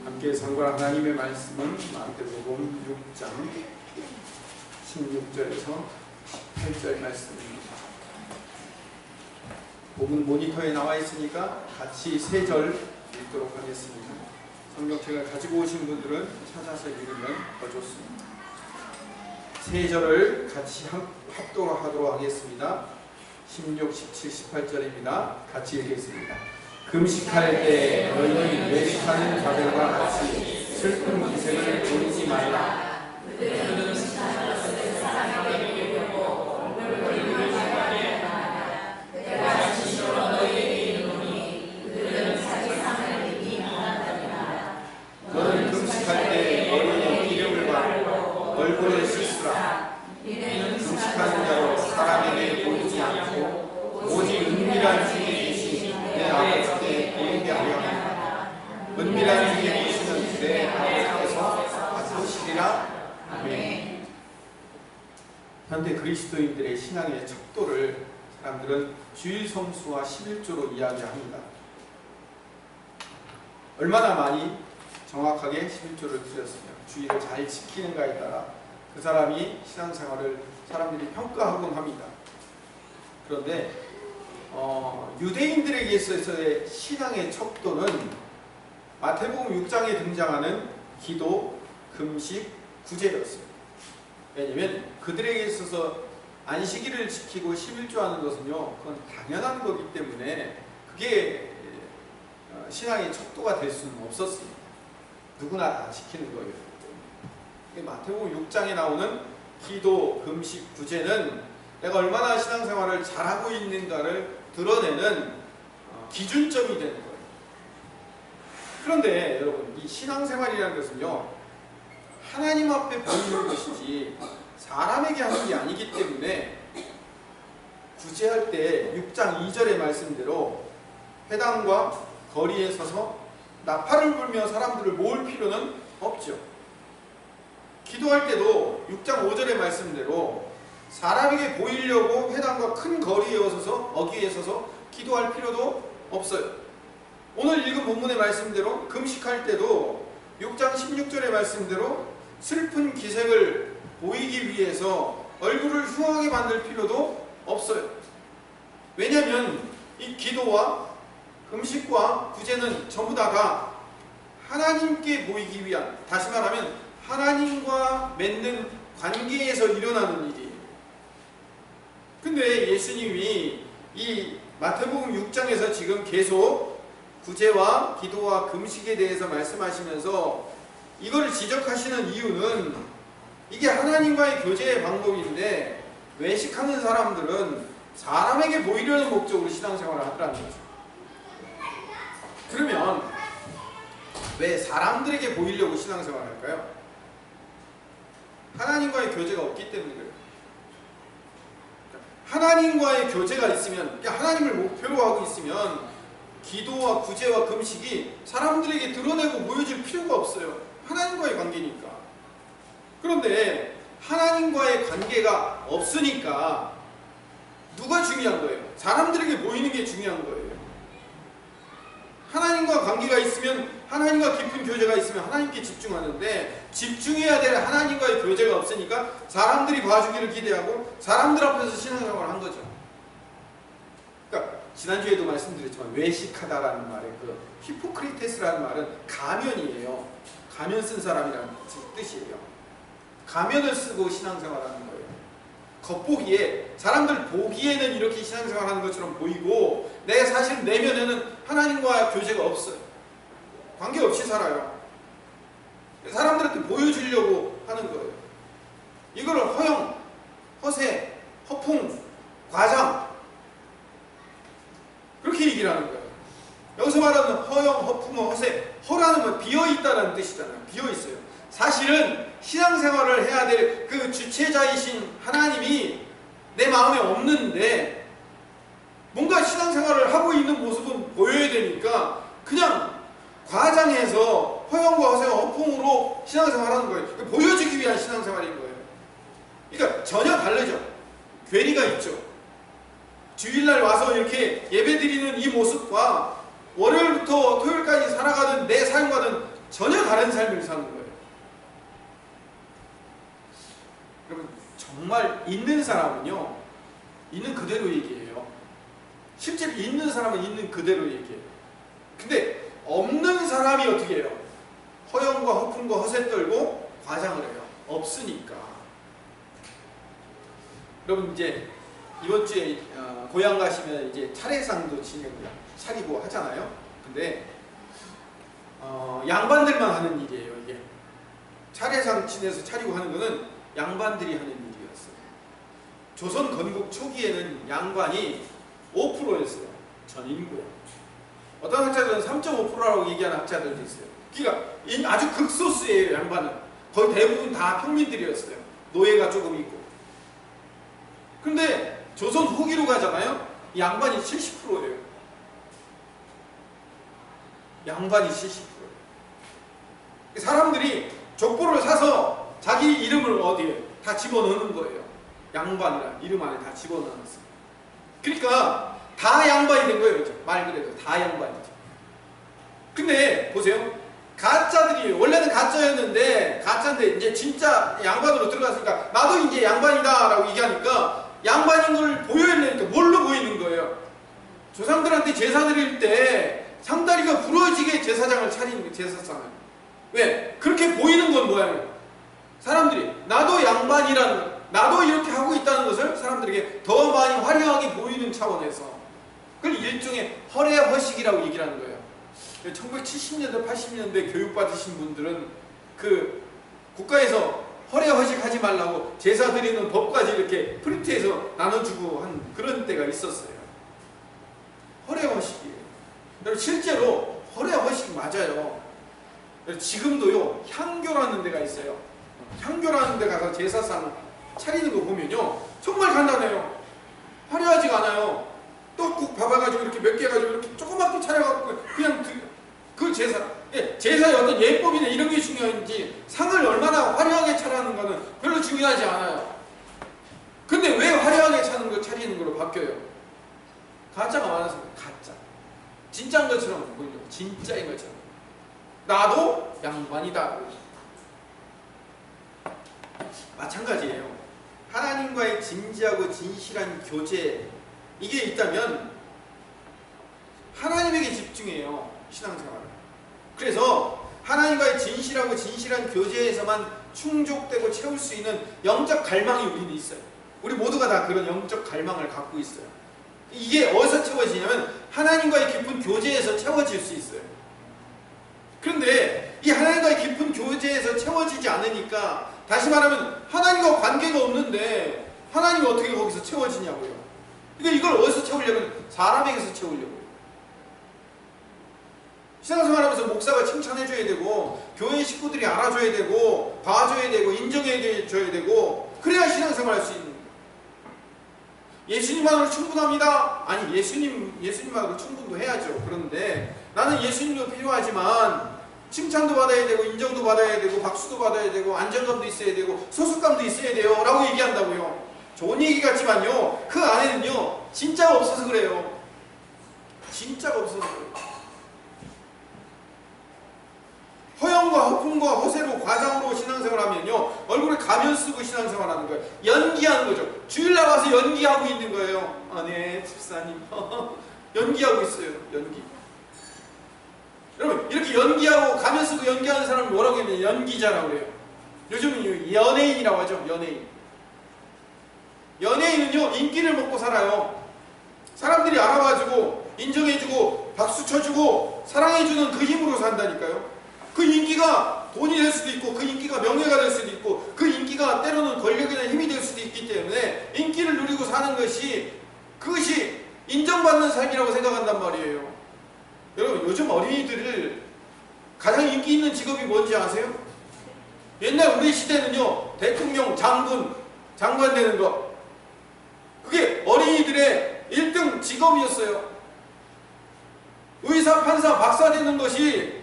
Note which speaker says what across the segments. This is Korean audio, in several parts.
Speaker 1: 함께 상관 하나님의 말씀은 마태복음 6장 16절에서 18절 말씀입니다. 복음 모니터에 나와 있으니까 같이 3절 읽도록 하겠습니다. 성경책을 가지고 오신 분들은 찾아서 읽으면 더 좋습니다. 3절을 같이 합독하도록 하겠습니다. 16, 17, 18절입니다. 같이 읽겠습니다. 금식할 때 너희는 외식하는 자들과 같이 슬픈 기색을 보이지 말라. 그들은 금식하는 것을 세상에게 이르려고 얼굴을 밝게 하라. 내가 진실로 너희에게 이르노니 그들은 자기 상을 이미 받았느니라. 너는 금식할 때 머리에 기름을 바르고 얼굴을 씻으라. 이는 금식하는 자로 사람에게 보이지 않고 오직 은밀한 중에 계신 내 아버지께 보이게 하려 합니다. 은밀한 중에 계시는 내 아버지께서 보시리라. 아멘. 현대 그리스도인들의 신앙의 척도를 사람들은 주일 성수와 11조로 이야기합니다. 얼마나 많이 정확하게 11조를 드렸으며 주일을 잘 지키는가에 따라 그 사람이 신앙생활을 사람들이 평가하곤 합니다. 그런데 유대인들에게 있어서의 신앙의 척도는 마태복음 6장에 등장하는 기도, 금식, 구제였습니다. 왜냐하면 그들에게 있어서 안식일을 지키고 11조 하는 것은요, 그건 당연한 거기 때문에 그게 신앙의 척도가 될 수는 없었습니다. 누구나 다 지키는 거예요. 마태복음 6장에 나오는 기도, 금식, 구제는 내가 얼마나 신앙생활을 잘하고 있는가를 드러내는 기준점이 되는 거예요. 그런데 여러분, 이 신앙생활이라는 것은요, 하나님 앞에 보이는 것이지 사람에게 하는 게 아니기 때문에 구제할 때 6장 2절의 말씀대로 회당과 거리에 서서 나팔을 불며 사람들을 모을 필요는 없죠. 기도할 때도 6장 5절의 말씀대로 사람에게 보이려고 회당과 큰 거리에 서서 어귀에 서서 기도할 필요도 없어요. 오늘 읽은 본문의 말씀대로 금식할 때도 6장 16절의 말씀대로 슬픈 기색을 보이기 위해서 얼굴을 흉하게 만들 필요도 없어요. 왜냐하면 이 기도와 금식과 구제는 전부 다가 하나님께 보이기 위한, 다시 말하면 하나님과 맺는 관계에서 일어나는 일이에요. 근데 예수님이 이 마태복음 6장에서 지금 계속 구제와 기도와 금식에 대해서 말씀하시면서 이걸 지적하시는 이유는 이게 하나님과의 교제의 방법인데 외식하는 사람들은 사람에게 보이려는 목적으로 신앙생활을 하더라는 거죠. 그러면 왜 사람들에게 보이려고 신앙생활을 할까요? 하나님과의 교제가 없기 때문에 그래요. 하나님과의 교제가 있으면, 하나님을 목표로 하고 있으면 기도와 구제와 금식이 사람들에게 드러내고 보여줄 필요가 없어요. 하나님과의 관계니까. 그런데 하나님과의 관계가 없으니까 누가 중요한 거예요? 사람들에게 보이는 게 중요한 거예요. 하나님과 관계가 있으면, 하나님과 깊은 교제가 있으면 하나님께 집중하는데, 집중해야 될 하나님과의 교제가 없으니까 사람들이 봐주기를 기대하고 사람들 앞에서 신앙생활을 한 거죠. 그러니까 지난주에도 말씀드렸지만 외식하다라는 말의 그 히포크리테스라는 말은 가면이에요. 가면 쓴 사람이라는 뜻이에요. 가면을 쓰고 신앙생활하는 거예요. 겉보기에, 사람들 보기에는 이렇게 신앙생활하는 것처럼 보이고 내 사실 내면에는 하나님과 교제가 없어요. 관계없이 살아요. 사람들한테 보여주려고 하는 거예요. 이거를 허영, 허세, 허풍, 과장, 그렇게 얘기를 하는 거예요. 여기서 말하는 허영, 허풍, 허세, 허라는 건 비어있다는 뜻이잖아요. 비어있어요. 사실은 신앙생활을 해야 될 그 주체자이신 하나님이 내 마음에 없는데 뭔가 신앙생활을 하고 있는 모습은 보여야 되니까 그냥 과장해서 허영과 허세와 허풍으로 신앙생활하는 거예요. 보여주기 위한 신앙생활인 거예요. 그러니까 전혀 다르죠. 괴리가 있죠. 주일날 와서 이렇게 예배드리는 이 모습과 월요일부터 토요일까지 살아가는 내 삶과는 전혀 다른 삶을 사는 거예요. 여러분, 정말 있는 사람은요, 있는 그대로 얘기해요. 실제로 있는 사람은 있는 그대로 얘기해요. 근데 없는 사람이 어떻게 해요? 허영과 허풍과 허세 떨고 과장을 해요. 없으니까. 여러분, 이제 이번 주에 고향 가시면 이제 차례상도 차리고 하잖아요. 근데 양반들만 하는 일이에요. 이게 차례상 지내서 차리고 하는 거는 양반들이 하는 일이었어요. 조선 건국 초기에는 양반이 5%였어요. 전 인구에. 어떤 학자들은 3.5%라고 얘기하는 학자들도 있어요. 그러니까 아주 극소수예요. 양반은 거의 대부분 다 평민들이었어요. 노예가 조금 있고. 근데 조선 후기로 가잖아요. 양반이 70%예요. 양반이 70%예요. 사람들이 족보를 사서 자기 이름을 어디에 다 집어넣는 거예요. 양반이라는 이름 안에 다 집어넣었어요. 그러니까 다 양반이 된 거예요. 말 그대로 다 양반이죠. 근데 보세요. 가짜들이 원래는 가짜였는데 가짜인데 이제 진짜 양반으로 들어갔으니까 나도 이제 양반이다 라고 얘기하니까 양반인 걸 보여내니까 뭘로 보이는 거예요? 조상들한테 제사 드릴 때 상다리가 부러지게 제사장을 차리는 거예요. 제사상을. 왜? 그렇게 보이는 건 뭐예요? 사람들이 나도 양반이라는 것, 나도 이렇게 하고 있다는 것을 사람들에게 더 많이 화려하게 보이는 차원에서 그걸 일종의 허례허식이라고 얘기를 하는 거예요. 1970년대, 80년대 교육받으신 분들은 그 국가에서 허례허식 하지 말라고 제사 드리는 법까지 이렇게 프린트해서 나눠주고 한 그런 때가 있었어요. 허례허식이에요. 실제로 허례허식 맞아요. 지금도요, 향교라는 데가 있어요. 향교라는 데 가서 제사상 차리는 거 보면요, 정말 간단해요. 화려하지가 않아요. 떡국 밥아가지고 이렇게 몇 개 가지고 이렇게 조그맣게 차려갖고 그냥 그 제사의 어떤 예법이나 이런 게 중요한지 상을 얼마나 화려하게 차리는 거는 별로 중요하지 않아요. 근데 왜 화려하게 차리는 걸로 바뀌어요? 가짜가 많아서 가짜. 진짜인 것처럼 보이려고. 진짜인 것처럼. 나도 양반이다. 마찬가지예요. 하나님과의 진지하고 진실한 교제, 이게 있다면 하나님에게 집중해요. 신앙생활을. 그래서 하나님과의 진실하고 진실한 교제에서만 충족되고 채울 수 있는 영적 갈망이 우리는 있어요. 우리 모두가 다 그런 영적 갈망을 갖고 있어요. 이게 어디서 채워지냐면 하나님과의 깊은 교제에서 채워질 수 있어요. 그런데 이 하나님과의 깊은 교제에서 채워지지 않으니까, 다시 말하면 하나님과 관계가 없는데 하나님이 어떻게 거기서 채워지냐고요. 그러니까 이걸 어디서 채우려면 사람에게서 채우려고요. 신앙생활하면서 목사가 칭찬해줘야 되고, 교회 식구들이 알아줘야 되고, 봐줘야 되고, 인정해줘야 되고, 그래야 신앙생활 할 수 있는 거예요. 예수님만으로 충분합니다. 아니, 예수님만으로 충분도 해야죠. 그런데 나는 예수님도 필요하지만 칭찬도 받아야 되고, 인정도 받아야 되고, 박수도 받아야 되고, 안정감도 있어야 되고, 소속감도 있어야 돼요 라고 얘기한다고요. 좋은 얘기 같지만요, 그 안에는요 진짜가 없어서 그래요. 진짜가 없어서 그래요. 허영과 허풍과 허세로 과장으로 신앙생활 하면요, 얼굴에 가면 쓰고 신앙생활 하는 거예요. 연기하는 거죠. 주일날 와서 연기하고 있는 거예요. 아, 네, 집사님. 연기하고 있어요. 연기. 여러분, 이렇게 연기하고 가면 쓰고 연기하는 사람을 뭐라고 하면 연기자라고 그래요. 요즘은 연예인이라고 하죠. 연예인. 연예인은요, 인기를 먹고 살아요. 사람들이 알아봐주고, 인정해주고, 박수 쳐주고, 사랑해주는 그 힘으로 산다니까요. 그 인기가 돈이 될 수도 있고, 그 인기가 명예가 될 수도 있고, 그 인기가 때로는 권력이나 힘이 될 수도 있기 때문에 인기를 누리고 사는 것이, 그것이 인정받는 삶이라고 생각한단 말이에요. 여러분, 요즘 어린이들을 가장 인기 있는 직업이 뭔지 아세요? 옛날 우리 시대는요, 대통령, 장관 되는 거, 그게 어린이들의 1등 직업이었어요. 의사, 판사, 박사 되는 것이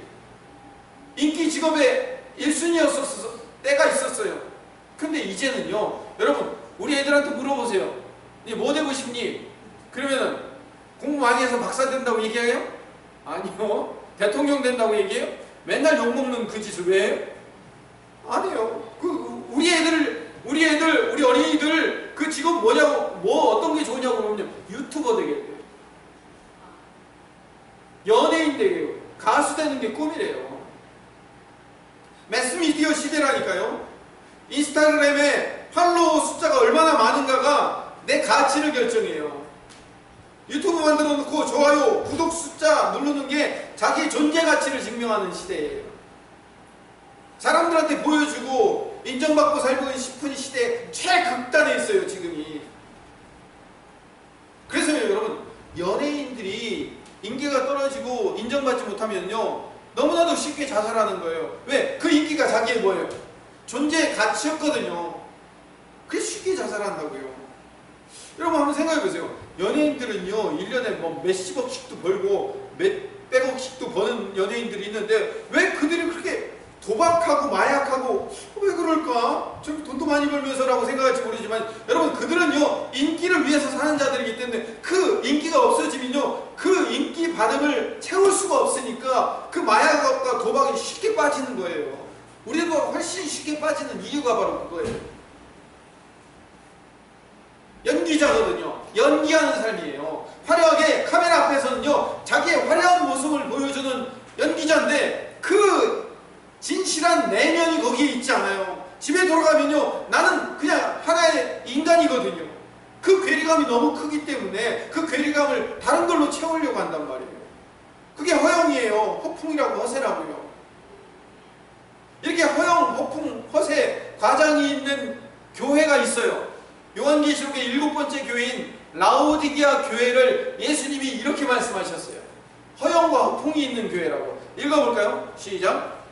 Speaker 1: 인기 직업의 1순위였었어. 때가 있었어요. 근데 이제는요, 여러분, 우리 애들한테 물어보세요. 니 뭐 되고 싶니? 그러면은 공부 많이 해서 박사 된다고 얘기해요? 아니요. 대통령 된다고 얘기해요? 맨날 욕먹는 그 짓을 왜 해요? 안 해요. 우리 어린이들 그 직업 뭐냐고, 어떤 게 좋냐고 그러면 유튜버 되겠대요. 연예인 되게요. 가수 되는 게 꿈이래요. 매스미디어 시대라니까요. 인스타그램에 팔로워 숫자가 얼마나 많은가가 내 가치를 결정해요. 유튜브 만들어 놓고 좋아요, 구독 숫자 누르는 게 자기 존재 가치를 증명하는 시대예요. 사람들한테 보여주고 인정받고 살고 싶은 시대 최극단에 있어요, 지금이. 그래서 여러분, 연예인들이 인기가 떨어지고 인정받지 못하면요, 너무나도 쉽게 자살하는 거예요. 왜? 그 인기가 자기의 뭐예요? 존재의 가치였거든요. 그래서 쉽게 자살한다고요. 여러분 한번 생각해 보세요. 연예인들은요, 1년에 뭐 몇십억씩도 벌고 몇백억씩도 버는 연예인들이 있는데 왜 그들이 그렇게 도박하고 마약하고 왜 그럴까? 좀 돈도 많이 벌면서라고 생각할지 모르지만 여러분, 그들은요, 인기를 위해서 사는 자들이기 때문에 그 인기가 없어지면요, 그 인기 반응을 채울 수가 없으니까 그 마약과 도박이 쉽게 빠지는 거예요. 우리도 훨씬 쉽게 빠지는 이유가 바로 그거예요. 연기자거든요. 연기하는 삶이에요. 화려하게 카메라 앞에서는요, 자기의 화려한 모습을 보여주는 연기자인데 그 진실한 내면이 거기에 있지 않아요. 집에 돌아가면요, 나는 그냥 하나의 인간이거든요. 그 괴리감이 너무 크기 때문에 그 괴리감을 다른 걸로 채우려고 한단 말이에요. 그게 허영이에요. 허풍이라고, 허세라고요. 이렇게 허영, 허풍, 허세 과장이 있는 교회가 있어요. 요한계시록의 7번째 교회인 라오디게아 교회를 예수님이 이렇게 말씀하셨어요. 허영과 허풍이 있는 교회라고. 읽어볼까요? 시작.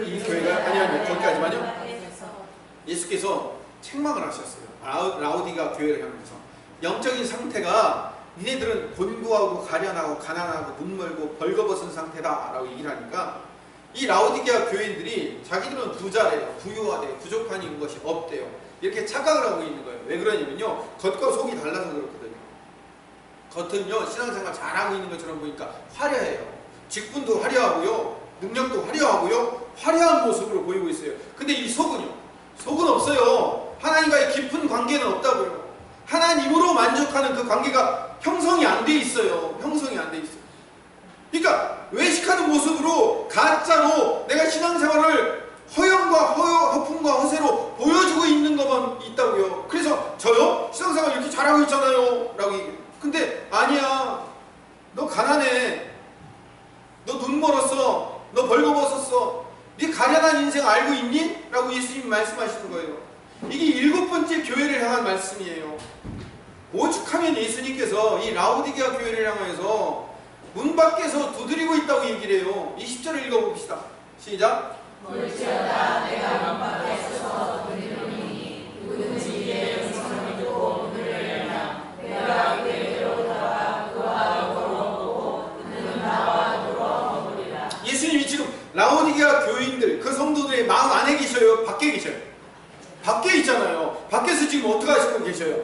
Speaker 1: 이 교회가 아니요, 거기까지만요. 예수께서 책망을 하셨어요. 라오디게아 교회를 향해서 영적인 상태가 니네들은 곤고하고 가련하고 가난하고 눈멀고 벌거벗은 상태다 라고 얘기를 하니까 이 라오디게아 교인들이 자기들은 부자래요. 부유하대요. 부족한 것이 없대요. 이렇게 착각을 하고 있는 거예요. 왜 그러냐면요, 겉과 속이 달라서 그렇거든요. 겉은요, 신앙생활 잘하고 있는 것처럼 보니까 화려해요. 직분도 화려하고요, 능력도 화려하고요, 화려한 모습으로 보이고 있어요. 근데 이 속은요, 속은 없어요. 하나님과의 깊은 관계는 없다고요. 하나님으로 만족하는 그 관계가 형성이 안 돼 있어요. 형성이 안 돼 있어요. 그러니까 외식하는 모습으로 가짜로 내가 신앙생활을 허영과 허풍과 허세로 보여주고 있는 것만 있다고요. 그래서 저요? 신앙생활 이렇게 잘하고 있잖아요 라고 얘기해요. 근데 아니야, 너 가난해, 너 눈 멀었어, 너 벌거벗었어, 네 가련한 인생 알고 있니? 라고 예수님이 말씀하시는 거예요. 이게 7번째 교회를 향한 말씀이에요. 오죽하면 예수님께서 이 라오디게아 교회를 향해서 문 밖에서 두드리고 있다고 얘기를 해요. 20절을 읽어봅시다. 시작.
Speaker 2: 볼지어다 내가 문 밖에 서서 두드리노니 누구든지 이에 음성을 듣고 문을 열면 내가 그에게 들어오다가 그와 더불어 그는 나와 더불어 먹으리라.
Speaker 1: 예수님이 지금 라오디게아 교인들, 그 성도들의 마음 안에 계셔요? 밖에 계셔요? 밖에 있잖아요. 밖에서 지금 어떻게 하시고 계셔요?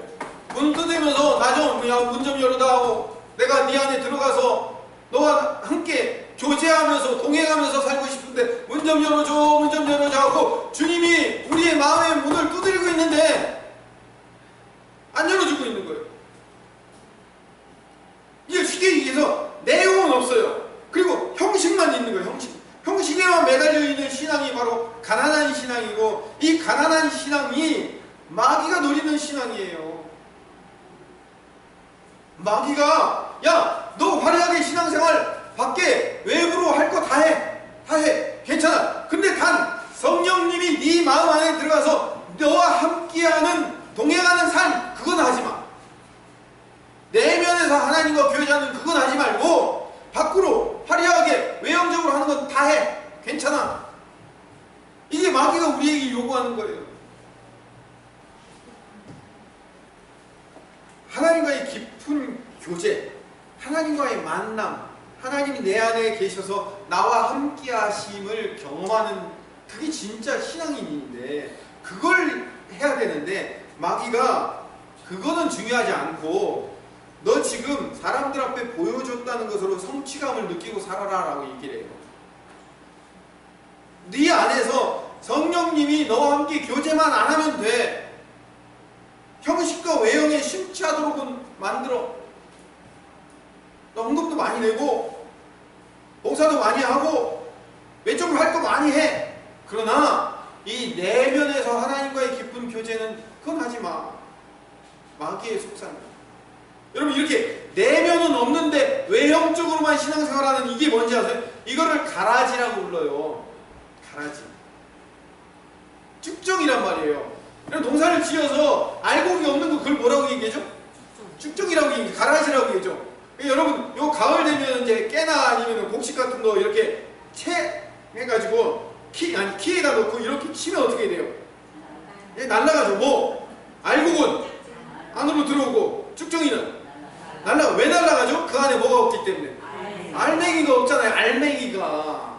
Speaker 1: 문 두드리면서 나 좀 그냥 문 좀 열어다 하고 내가 네 안에 들어가서 너와 함께 교제하면서 동행하면서 살고 싶은데 문 좀 열어줘, 문 좀 열어줘 하고 주님이 우리의 마음의 문을 두드리고 있는데 안 열어주고 있는 거예요. 이게 쉽게 얘기해서 내용은 없어요. 그리고 형식만 있는 거예요. 형식에만 매달려 있는 신앙이 바로 가난한 신앙이고, 이 가난한 신앙이 마귀가 노리는 신앙이에요. 마귀가 야, 너 화려하게 신앙생활 밖에 외부로 할 거 다 해, 괜찮아. 근데 단 성령님이 네 마음 안에 들어가서 너와 함께하는 동행하는 삶, 그건 하지 마. 내면에서 하나님과 교제하는 그건 하지 말고 밖으로 화려하게 외형적으로 하는 건 다 해, 괜찮아. 이게 마귀가 우리에게 요구하는 거예요. 하나님과의 깊은 교제, 하나님과의 만남, 하나님이 내 안에 계셔서 나와 함께 하심을 경험하는 그게 진짜 신앙인인데 그걸 해야 되는데 마귀가 그거는 중요하지 않고 너 지금 사람들 앞에 보여줬다는 것으로 성취감을 느끼고 살아라라고 얘기를 해요. 네 안에서 성령님이 너와 함께 교제만 안 하면 돼. 형식과 외형에 심취하도록 만들어. 너 헌금도 많이 내고 봉사도 많이 하고 외적으로 할 거 많이 해. 그러나 이 내면에서 하나님과의 깊은 교제는 그건 하지 마. 마귀의 속상이야. 여러분 이렇게 내면은 없는데 외형적으로만 신앙생활하는 이게 뭔지 아세요? 이거를 가라지라고 불러요. 가라지. 쭉정이란 말이에요. 동사를 지어서 알곡이 없는 거 그걸 뭐라고 얘기하죠? 쭉정이라고 얘기하죠. 가라지라고 얘기하죠. 여러분 요 가을 되면 이제 깨나 아니면 곡식 같은 거 이렇게 채 해가지고 키에다 넣고 이렇게 치면 어떻게 돼요? 날라가죠. 뭐 알곡은 안으로 들어오고 쭉정이는 날라가. 왜 날라가죠? 그 안에 뭐가 없기 때문에. 알맹이가 없잖아요. 알맹이가.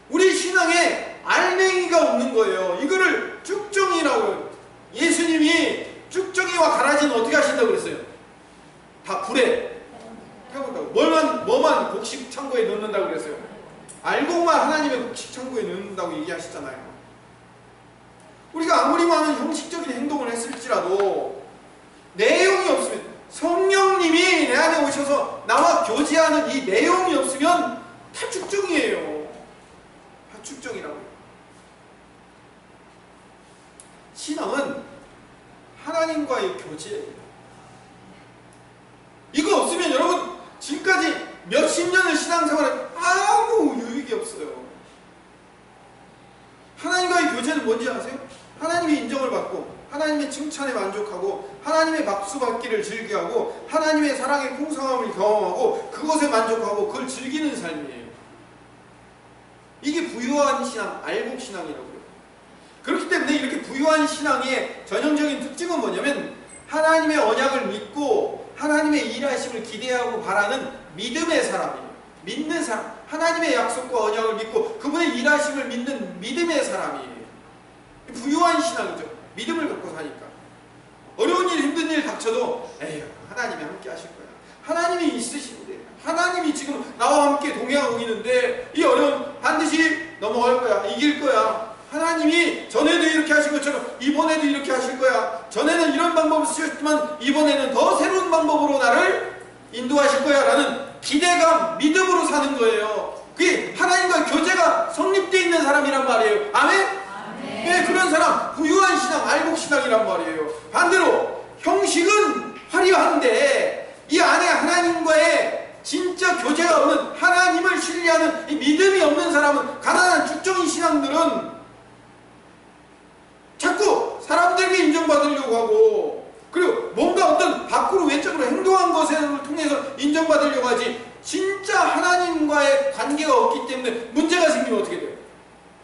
Speaker 1: 우리 신앙에 알맹이가 없는 거예요. 이거를 쭉정이라고 해요. 예수님이 쭉정이와 가라지는 어떻게 하신다고 그랬어요? 다 불에 태운다고. 뭐만 곡식 창고에 넣는다고 그랬어요? 알곡만 하나님의 곡식 창고에 넣는다고 얘기하시잖아요. 우리가 아무리 많은 형식적인 행동을 했을지라도 내용이 없으면, 성령님이 내 안에 오셔서 나와 교제하는 이 내용이 없으면 다 쭉정이에요. 다 쭉정이라고요. 신앙은 하나님과의 교제예요. 이거 없으면 여러분 지금까지 몇십 년을 신앙생활에 아무 유익이 없어요. 하나님과의 교제는 뭔지 아세요? 하나님의 인정을 받고 하나님의 칭찬에 만족하고 하나님의 박수받기를 즐겨하고 하나님의 사랑의 풍성함을 경험하고 그것에 만족하고 그걸 즐기는 삶이에요. 이게 부유한 신앙, 알곡신앙이라고요. 그렇기 때문에 이렇게 부유한 신앙의 전형적인 특징은 뭐냐면 하나님의 언약을 믿고 하나님의 일하심을 기대하고 바라는 믿음의 사람이에요. 믿는 사람, 하나님의 약속과 언약을 믿고 그분의 일하심을 믿는 믿음의 사람이에요. 부유한 신앙이죠. 믿음을 갖고 사니까. 어려운 일, 힘든 일 닥쳐도 에휴, 하나님이 함께 하실 거야. 하나님이 있으신데, 하나님이 지금 나와 함께 동행하고 있는데 이 어려움 반드시 넘어갈 거야. 이길 거야. 하나님이 전에도 이렇게 하신 것처럼 이번에도 이렇게 하실 거야. 전에는 이런 방법을 쓰셨지만 이번에는 더 새로운 방법으로 나를 인도하실 거야 라는 기대감, 믿음으로 사는 거예요. 그게 하나님과 교제가 성립되어 있는 사람이란 말이에요. 아멘? 네, 그런 사람 부유한 신앙, 알곡신앙이란 말이에요. 반대로 형식은 화려한데 이 안에 하나님과의 진짜 교제가 없는, 하나님을 신뢰하는 이 믿음이 없는 사람은, 가난한 쭉정이 신앙들은 자꾸 사람들에게 인정받으려고 하고, 그리고 뭔가 어떤 밖으로 외적으로 행동한 것을 통해서 인정받으려고 하지 진짜 하나님과의 관계가 없기 때문에 문제가 생기면 어떻게 돼요?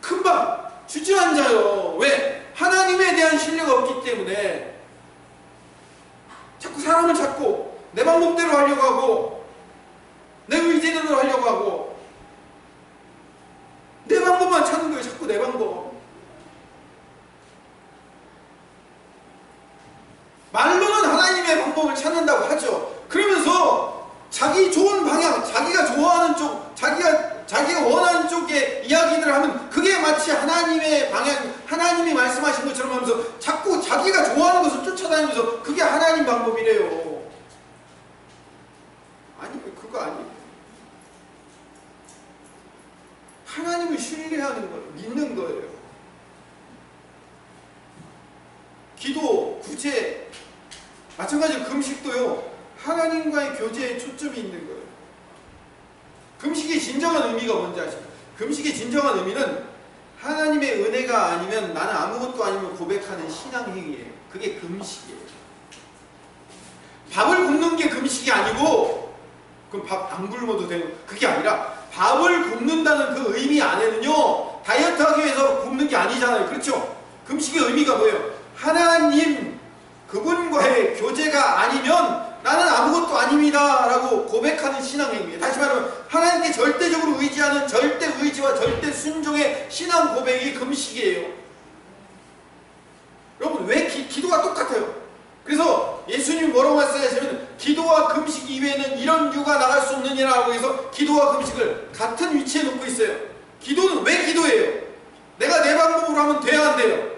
Speaker 1: 금방 주저앉아요. 왜? 하나님에 대한 신뢰가 없기 때문에 자꾸 사람을 찾고 내 방법대로 하려고 하고 내 의지대로 하려고 하고 내 방법만 찾는 거예요. 자꾸 내 방법. 말로는 하나님의 방법을 찾는다고 하죠. 그러면서 자기 좋은 방향, 자기가 좋아하는 쪽, 자기가 원하는 쪽의 이야기들을 하면 그게 마치 하나님의 방향, 하나님이 말씀하신 것처럼 하면서 자꾸 자기가 좋아하는 것을 쫓아다니면서 그게 하나님 방법이래요. 아니, 그거 아니에요. 하나님을 신뢰하는 거예요. 믿는 거예요. 기도, 구제, 마찬가지로 금식도요. 하나님과의 교제에 초점이 있는 거예요. 금식의 진정한 의미가 뭔지 아십니까? 금식의 진정한 의미는 하나님의 은혜가 아니면 나는 아무것도 아니면 고백하는 신앙행위예요. 그게 금식이에요. 밥을 굶는 게 금식이 아니고, 그럼 밥 안 굶어도 되는, 그게 아니라 밥을 굶는다는 그 의미 안에는요, 다이어트 하기 위해서 굶는 게 아니잖아요. 그렇죠? 금식의 의미가 뭐예요? 하나님, 그분과의 교제가 아니면 나는 아무것도 아닙니다 라고 고백하는 신앙행위예요. 다시 말하면 하나님께 절대적으로 의지하는 절대 의지와 절대 순종의 신앙 고백이 금식이에요. 여러분 왜 기도가 똑같아요. 그래서 예수님이 뭐라고 말씀하시냐면 기도와 금식 이외에는 이런 유가 나갈 수 없느니라고 해서 기도와 금식을 같은 위치에 놓고 있어요. 기도는 왜 기도예요? 내가 내 방법으로 하면 돼야 안 돼요?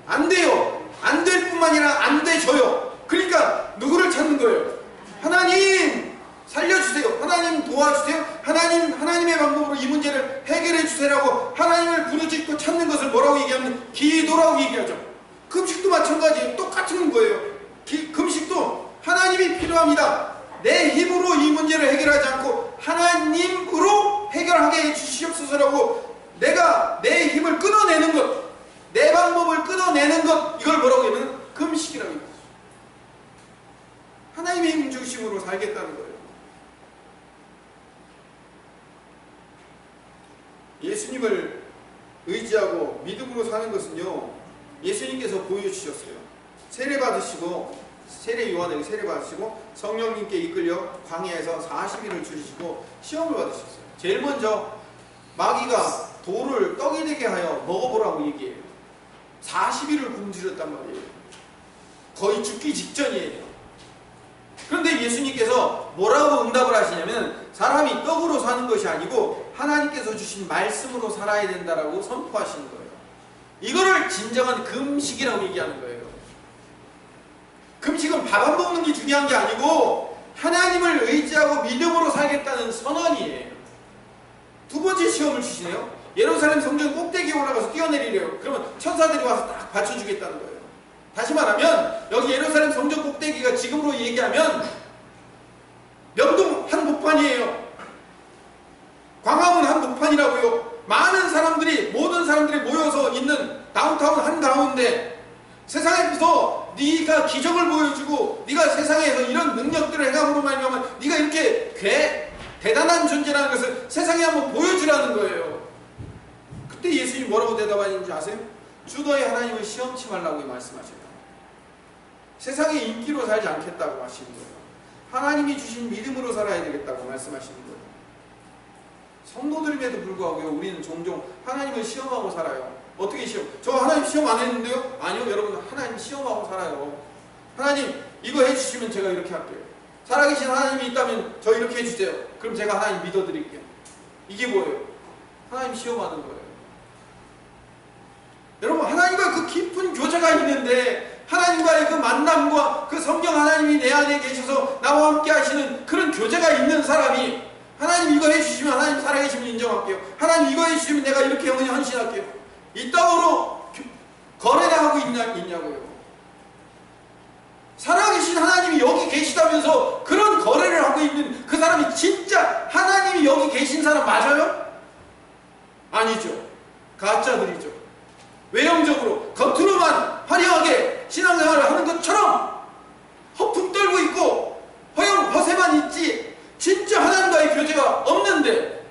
Speaker 1: 안 돼요. 안 될 뿐만 아니라 안 되져요. 그러니까 누구를 찾는 거예요? 하나님 살려주세요. 하나님 도와주세요. 하나님의 방법으로 이 문제를 해결해 주세요라고 하나님을 부르짖고 찾는 것을 뭐라고 얘기하면 기도라고 얘기하죠. 금식도 마찬가지예요. 똑같은 거예요. 금식도 하나님이 필요합니다. 내 힘으로 이 문제를 해결하지 않고 하나님으로 해결하게 해주시옵소서라고 내가 내 힘을 끊어내는 것, 내 방법을 끊어내는 것, 이걸 뭐라고 하면 금식이라고 합니다. 하나님의 힘 중심으로 살겠다는 거예요. 예수님을 의지하고 믿음으로 사는 것은요, 예수님께서 보여주셨어요. 세례 받으시고, 세례 요한에게 세례 받으시고 성령님께 이끌려 광야에서 40일을 줄이시고 시험을 받으셨어요. 제일 먼저 마귀가 돌을 떡이 되게 하여 먹어보라고 얘기해요. 40일을 굶주렸단 말이에요. 거의 죽기 직전이에요. 그런데 예수님께서 뭐라고 응답을 하시냐면 사람이 떡으로 사는 것이 아니고 하나님께서 주신 말씀으로 살아야 된다라고 선포하시는 거예요. 이거를 진정한 금식이라고 얘기하는 거예요. 금식은 밥 안 먹는 게 중요한 게 아니고 하나님을 의지하고 믿음으로 살겠다는 선언이에요. 두 번째 시험을 주시네요. 예루살렘 성전 꼭대기에 올라가서 뛰어내리래요. 그러면 천사들이 와서 딱 받쳐주겠다는 거예요. 다시 말하면 여기 예루살렘 성전 꼭대기가 지금으로 얘기하면 명동 한복판이에요. 광화문 한복판이라고요. 많은 사람들이, 모든 사람들이 모여서 있는 다운타운 한가운데 세상에서 네가 기적을 보여주고 네가 세상에서 이런 능력들을 행함으로 말미암아 네가 이렇게 대단한 존재라는 것을 세상에 한번 보여주라는 거예요. 그때 예수님이 뭐라고 대답하는지 아세요? 주 너의 하나님을 시험치 말라고 말씀하셔요. 세상의 인기로 살지 않겠다고 하시는 거예요. 하나님이 주신 믿음으로 살아야 되겠다고 말씀하시는 거예요. 성도들임에도 불구하고 우리는 종종 하나님을 시험하고 살아요. 어떻게 시험? 저 하나님 시험 안 했는데요? 아니요, 여러분 하나님 시험하고 살아요. 하나님 이거 해주시면 제가 이렇게 할게요. 살아계신 하나님이 있다면 저 이렇게 해주세요. 그럼 제가 하나님 믿어드릴게요. 이게 뭐예요? 하나님 시험하는 거예요. 여러분 하나님과 그 깊은 교제가 있는데 하나님과의 그 만남과 그 성령 하나님이 내 안에 계셔서 나와 함께 하시는 그런 교제가 있는 사람이 하나님 이거 해주시면 하나님 살아계시면 인정할게요. 하나님 이거 해주시면 내가 이렇게 영원히 헌신할게요. 이 땅으로 거래를 하고 있냐고요. 살아계신 하나님이 여기 계시다면서 그런 거래를 하고 있는 그 사람이 진짜 하나님이 여기 계신 사람 맞아요? 아니죠. 가짜들이죠. 외형적으로 겉으로만 화려하게 신앙생활을 하는 것처럼 허풍 떨고 있고 허세만 있지 진짜 하나님과의 교제가 없는데,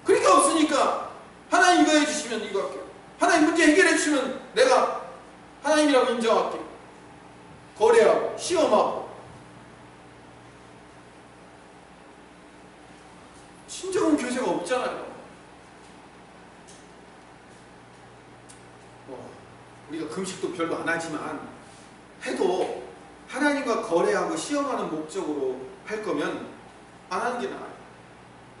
Speaker 1: 그러니까 없으니까 하나님 이거 해주시면 이거 할게요. 하나님 문제 해결해 주시면 내가 하나님이라고 인정할게요. 거래하고 시험하고. 진정한 교제가 없잖아요. 우리가 금식도 별로 안 하지만 해도 하나님과 거래하고 시험하는 목적으로 할 거면 안 하는 게 나아요.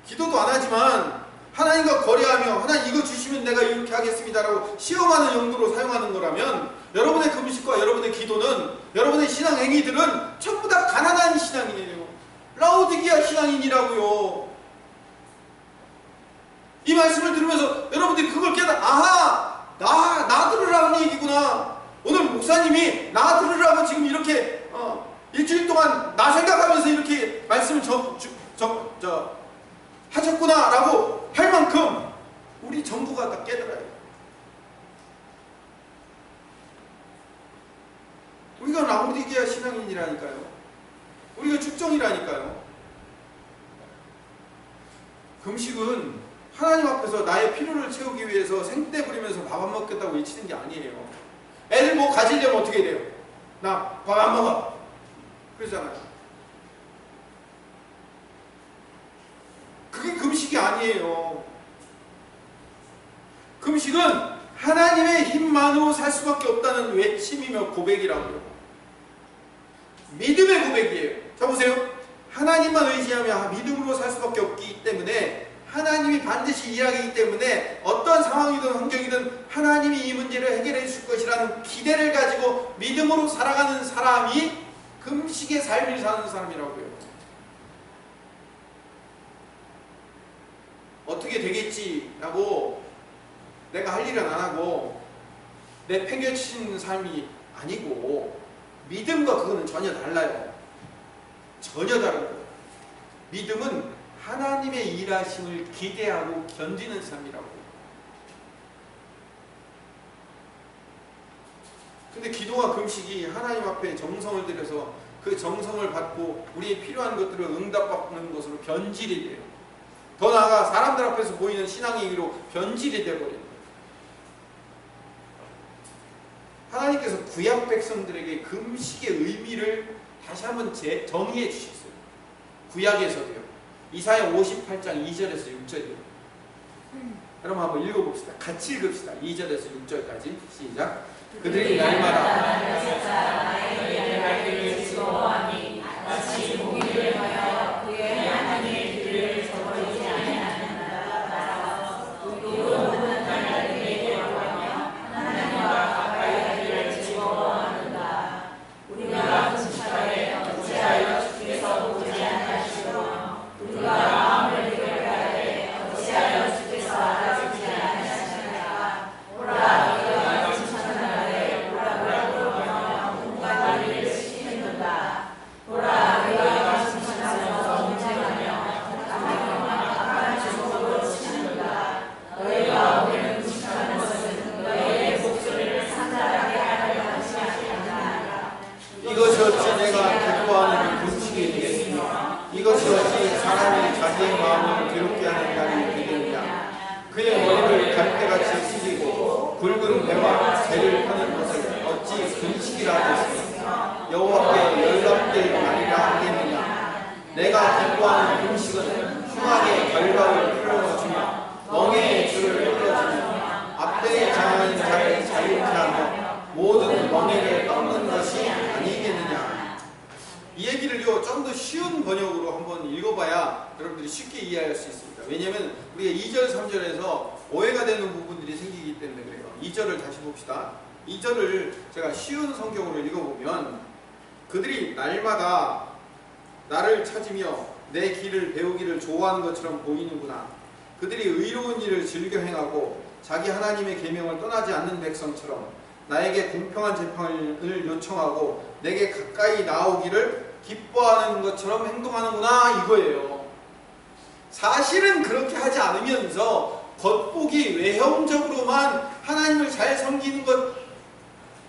Speaker 1: 기도도 안 하지만 하나님과 거래하며 하나님 이거 주시면 내가 이렇게 하겠습니다라고 시험하는 용도로 사용하는 거라면 여러분의 금식과 여러분의 기도는, 여러분의 신앙 행위들은 전부 다 가난한 신앙이에요. 라오디게아 신앙인이라고요. 이 말씀을 들으면서 여러분들이 그걸 아하! 나 들으라는 얘기구나. 오늘 목사님이 나 들으라고 지금 이렇게 일주일 동안 나 생각하면서 이렇게 말씀을 하셨구나 라고 할 만큼 우리 전부가 다 깨달아요. 우리가 라오디게아 신앙인이라니까요. 우리가 축정이라니까요. 금식은 하나님 앞에서 나의 필요를 채우기 위해서 생떼 부리면서 밥 안 먹겠다고 외치는 게 아니에요. 애들 뭐 가지려면 어떻게 돼요? 나 밥 안 먹어. 그러잖아요. 그게 금식이 아니에요. 금식은 하나님의 힘만으로 살 수밖에 없다는 외침이며 고백이라고요. 믿음의 고백이에요. 자 보세요. 하나님만 의지하며 믿음으로 살 수밖에 없기 때문에, 하나님이 반드시 일하기 때문에 어떤 상황이든 환경이든 하나님이 이 문제를 해결해 줄 것이라는 기대를 가지고 믿음으로 살아가는 사람이 금식의 삶을 사는 사람이라고요. 어떻게 되겠지라고 내가 할 일은 안 하고 내팽개치는 삶이 아니고, 믿음과 그거는 전혀 달라요. 전혀 다른 거예요. 믿음은 하나님의 일하심을 기대하고 견디는 삶이라고. 근데 기도와 금식이 하나님 앞에 정성을 들여서 그 정성을 받고 우리의 필요한 것들을 응답받는 것으로 변질이 돼요. 더 나아가 사람들 앞에서 보이는 신앙의 위로 변질이 되어버리는 거예요. 하나님께서 구약 백성들에게 금식의 의미를 다시 한번 정의해 주셨어요. 구약에서도요. 이사야 58장 2절에서 6절이에요. 여러분 한번 읽어봅시다. 같이 읽읍시다. 2절에서 6절까지 시작. 그들이 날마다
Speaker 2: 나의 길을 밝히기를 즐거워하니 마치 공의를 하여 그의 하나님의 길을 저버리지 아니하는다. 의로운 하나님에게 구하며 하나님과 가까이 하기를 즐거워하는다. 우리가 금식하되 어찌하여 주께서 보지 아니하시며 우리가 마음을 기울여하되 어찌하여 주께서 알아주지 아니하시느냐. 오라 너희가 금식하는 날에 오라고 부르며 온갖 일을 시키는도다. 오라 너희가 금식하면서 논쟁하며 하나님과 악한 주먹으로 치는도다. 너희가 오늘 금식하는 것은 너희의 목소리를 산란하게 하려 하지 아니하느니라.
Speaker 1: 이것이 어찌 내가 기뻐하는 금식이 되겠으며 이것이 어찌 사람이 자기의 마음을 괴롭게 하는 날이 되겠느냐. 그의 머리를 갈대같이 숙이고 굵은 배와 재를 펴는 것을 어찌 금식이라 하겠으며 여호와께 열납될 날이라 하겠느냐. 내가 기뻐하는 금식은 흉악의 결박을 풀어주며 멍에의 줄을 풀어주며 앞대에 장하는 자를 자유케 하며 모든 멍에를 꺾는 것이 아니겠느냐. 이 얘기를요 좀 더 쉬운 번역으로 한번 읽어봐야 여러분들이 쉽게 이해할 수 있습니다. 왜냐하면 우리가 2절 3절에서 오해가 되는 부분들이 생기기 때문에 그래요. 2절을 다시 봅시다. 2절을 제가 쉬운 성경으로 읽어보면, 그들이 날마다 나를 찾으며 내 길을 배우기를 좋아하는 것처럼 보이는구나. 그들이 의로운 일을 즐겨 행하고 자기 하나님의 계명을 떠나지 않는 백성처럼 나에게 공평한 재판을 요청하고 내게 가까이 나오기를 기뻐하는 것처럼 행동하는구나, 이거예요. 사실은 그렇게 하지 않으면서 겉보기 외형적으로만 하나님을 잘 섬기는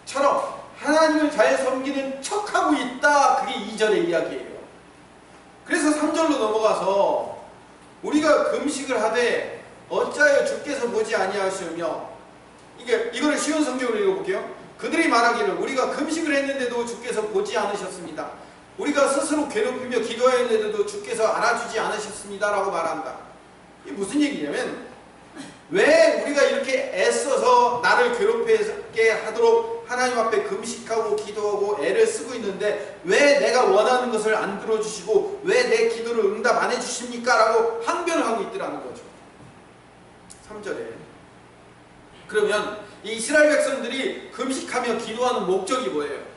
Speaker 1: 것처럼 하나님을 잘 섬기는 척하고 있다. 그게 2절의 이야기예요. 그래서 3절로 넘어가서 우리가 금식을 하되 어찌하여 주께서 보지 아니하시며, 이거를 쉬운 성경으로 읽어볼게요. 그들이 말하기를 우리가 금식을 했는데도 주께서 보지 않으셨습니다. 우리가 스스로 괴롭히며 기도하였는데도 주께서 알아주지 않으셨습니다 라고 말한다. 이게 무슨 얘기냐면, 왜 우리가 이렇게 애써서 나를 괴롭히게 하도록 하나님 앞에 금식하고 기도하고 애를 쓰고 있는데 왜 내가 원하는 것을 안 들어주시고 왜 내 기도를 응답 안 해주십니까? 라고 항변을 하고 있더라는 거죠. 3절에. 그러면 이 이스라엘 백성들이 금식하며 기도하는 목적이 뭐예요?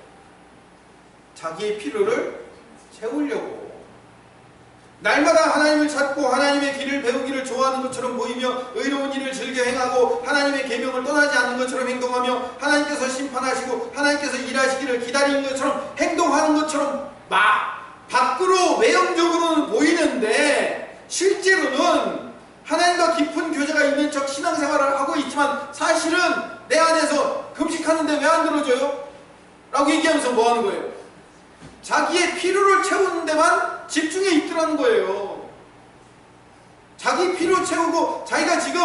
Speaker 1: 자기의 필요를 채우려고. 날마다 하나님을 찾고 하나님의 길을 배우기를 좋아하는 것처럼 보이며 의로운 일을 즐겨 행하고 하나님의 계명을 떠나지 않는 것처럼 행동하며 하나님께서 심판하시고 하나님께서 일하시기를 기다리는 것처럼 행동하는 것처럼 밖으로 외형적으로는 보이는데 실제로는 하나님과 깊은 교제가 있는 척 신앙생활을 하고 있지만 사실은 내 안에서 금식하는데 왜 안 들어줘요? 라고 얘기하면서 뭐 하는 거예요? 자기의 필요를 채우는 데만 집중해 있더라는 거예요. 자기 필요 채우고 자기가 지금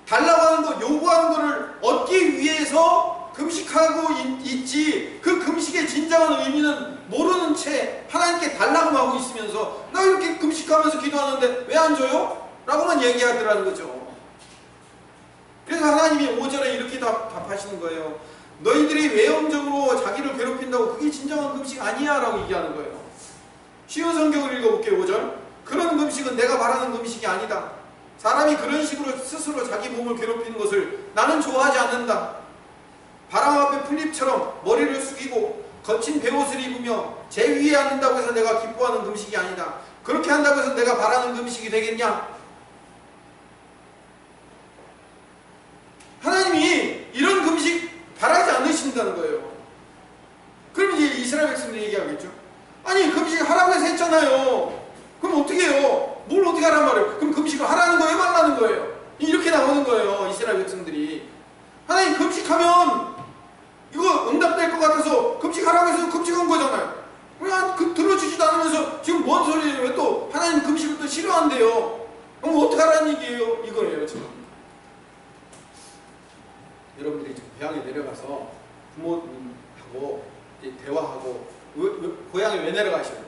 Speaker 1: 달라고 하는 거, 요구하는 거를 얻기 위해서 금식하고 있지 그 금식의 진정한 의미는 모르는 채 하나님께 달라고 하고 있으면서 나 이렇게 금식하면서 기도하는데 왜 안 줘요? 라고만 얘기하더라는 거죠. 그래서 하나님이 5절에 이렇게 답하시는 거예요. 너희들이 외형적으로 자기를 괴롭힌다고 그게 진정한 금식 아니야 라고 얘기하는 거예요. 쉬운 성경을 읽어볼게요. 5절. 그런 금식은 내가 바라는 금식이 아니다. 사람이 그런 식으로 스스로 자기 몸을 괴롭히는 것을 나는 좋아하지 않는다. 바람 앞에 풀잎처럼 머리를 숙이고 거친 베옷을 입으며 제 위에 앉는다고 해서 내가 기뻐하는 금식이 아니다. 그렇게 한다고 해서 내가 바라는 금식이 되겠냐? 하나님이 이런 금식 바라지 않으신다는 거예요. 그럼 이제 이스라엘 백성들이 얘기하겠죠. 아니 금식 하라고 해서 했잖아요. 그럼 어떻게 해요? 뭘 어떻게 하란 말이에요? 그럼 금식을 하라는 거예요? 말라는 거예요? 이렇게 나오는 거예요. 이스라엘 백성들이. 하나님 금식하면 이거 응답될 것 같아서 금식하라고 해서 금식한 거잖아요. 왜 들어주지도 않으면서 지금 뭔 소리예요? 왜 또 하나님 금식을 또 싫어한대요? 그럼 어떻게 하라는 얘기예요? 이거예요 지금. 여러분들이 지금 고향에 내려가서 부모님하고 대화하고 고향에 왜 내려가셔요?